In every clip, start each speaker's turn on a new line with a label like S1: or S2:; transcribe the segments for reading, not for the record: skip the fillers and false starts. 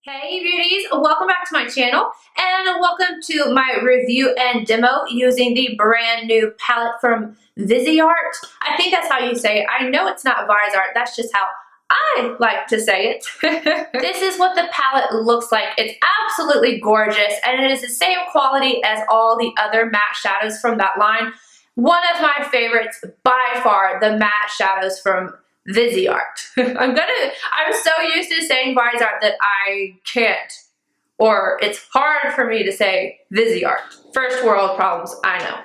S1: Hey beauties, welcome back to my channel and welcome to my review and demo using the brand new palette from Viseart. I think that's how you say it. I know it's not Viseart, that's just how I like to say it. This is what the palette looks like. It's absolutely gorgeous and it is the same quality as all the other matte shadows from that line. One of my favorites by far, the matte shadows from Viseart. I'm so used to saying Viseart that I can't, or it's hard for me to say Viseart. First world problems, I know.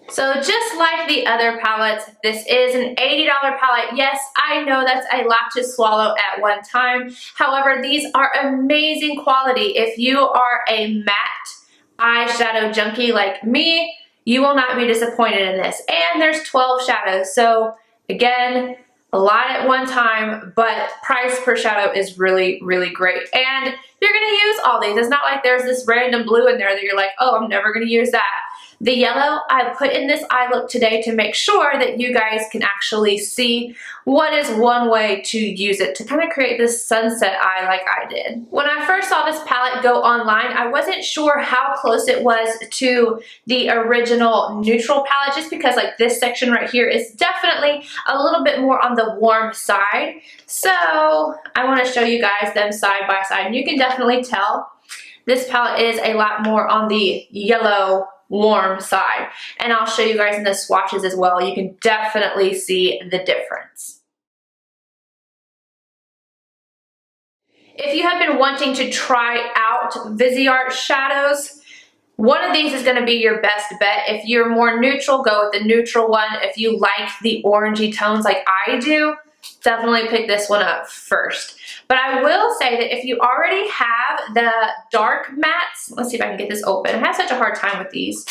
S1: So just like the other palettes, this is an $80 palette. Yes, I know that's a lot to swallow at one time. However, these are amazing quality. If you are a matte eyeshadow junkie like me, you will not be disappointed in this. And there's 12 shadows, so again, a lot at one time, but price per shadow is really, really great. And you're gonna use all these. It's not like there's this random blue in there that you're like, oh, I'm never gonna use that. The yellow I put in this eye look today to make sure that you guys can actually see what is one way to use it to kind of create this sunset eye like I did. When I first saw this palette go online, I wasn't sure how close it was to the original neutral palette just because like this section right here is definitely a little bit more on the warm side. So I want to show you guys them side by side and you can definitely tell this palette is a lot more on the yellow warm side, and I'll show you guys in the swatches as well. You can definitely see the difference. If you have been wanting to try out Viseart shadows, one of these is going to be your best bet. If you're more neutral, go with the neutral one. If you like the orangey tones like I do, definitely pick this one up first. But I will say that if you already have the dark mattes, let's see if I can get this open. I have such a hard time with these.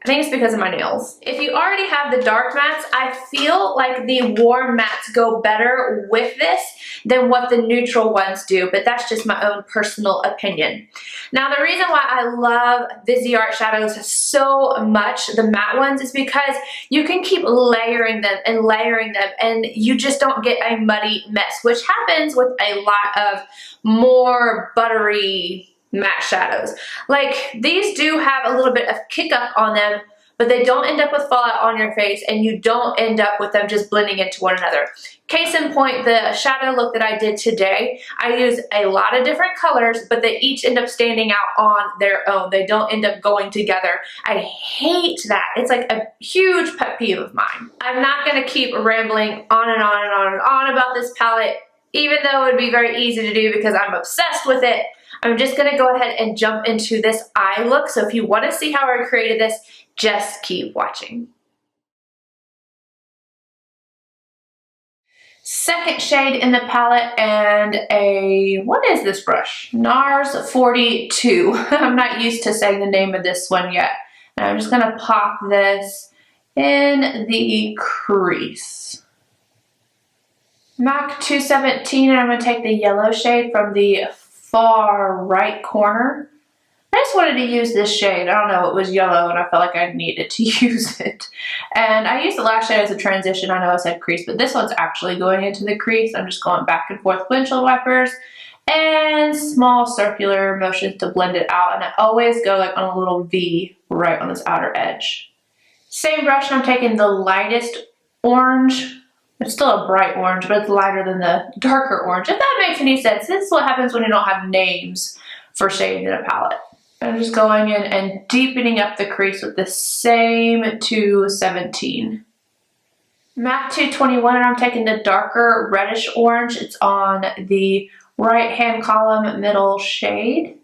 S1: I think it's because of my nails. If you already have the dark mattes, I feel like the warm mattes go better with this than what the neutral ones do, but that's just my own personal opinion. Now, the reason why I love Viseart shadows so much, the matte ones, is because you can keep layering them and you just don't get a muddy mess, which happens with a lot of more buttery matte shadows. Like these do have a little bit of kick up on them, but they don't end up with fallout on your face and you don't end up with them just blending into one another. Case in point, the shadow look that I did today, I used a lot of different colors, but they each end up standing out on their own. They don't end up going together. I hate that. It's like a huge pet peeve of mine. I'm not gonna keep rambling on and on and on and on about this palette, even though it would be very easy to do because I'm obsessed with it. I'm just gonna go ahead and jump into this eye look. So if you wanna see how I created this, just keep watching. Second shade in the palette and what is this brush? NARS 42. I'm not used to saying the name of this one yet. And I'm just gonna pop this in the crease. MAC 217, and I'm gonna take the yellow shade from the far right corner. I just wanted to use this shade. I don't know, it was yellow and I felt like I needed to use it. And I used the last shade as a transition. I know I said crease, but this one's actually going into the crease. I'm just going back and forth windshield wipers and small circular motions to blend it out. And I always go like on a little V right on this outer edge. Same brush, and I'm taking the lightest orange. It's still a bright orange, but it's lighter than the darker orange. If that makes any sense, this is what happens when you don't have names for shade in a palette. I'm just going in and deepening up the crease with the same 217. MAC 221, and I'm taking the darker reddish orange. It's on the right hand column middle shade.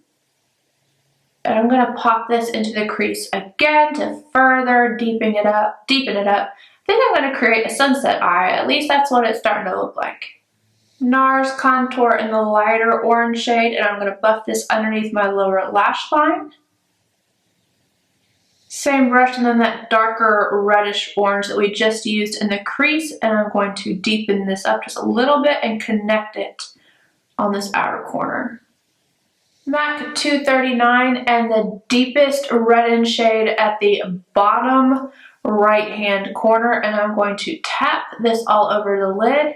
S1: And I'm gonna pop this into the crease again to further deepen it up. I think I'm going to create a sunset eye. At least that's what it's starting to look like. NARS contour in the lighter orange shade, and I'm going to buff this underneath my lower lash line. Same brush, and then that darker reddish orange that we just used in the crease, and I'm going to deepen this up just a little bit and connect it on this outer corner. MAC 239, and the deepest reddened shade at the bottom right hand corner, and I'm going to tap this all over the lid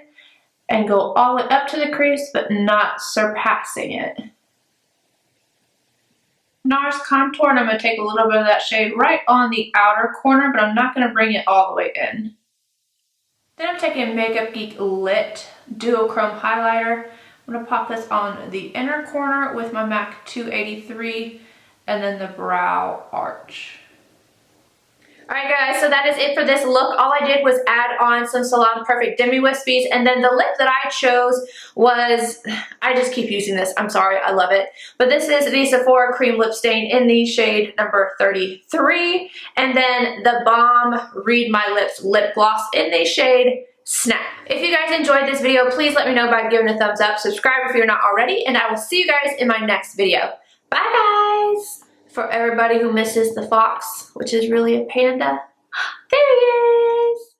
S1: and go all the way up to the crease but not surpassing it. NARS contour, and I'm going to take a little bit of that shade right on the outer corner, but I'm not going to bring it all the way in. Then I'm taking Makeup Geek Lit Duochrome Highlighter. I'm going to pop this on the inner corner with my MAC 283 and then the brow arch. Alright guys, so that is it for this look. All I did was add on some Salon Perfect Demi Wispies, and then the lip that I chose was, I just keep using this, I'm sorry, I love it. But this is the Sephora Cream Lip Stain in the shade number 33, and then the Balm Read My Lips Lip Gloss in the shade Snap. If you guys enjoyed this video, please let me know by giving a thumbs up, subscribe if you're not already, and I will see you guys in my next video. Bye guys! For everybody who misses the fox, which is really a panda, there he is!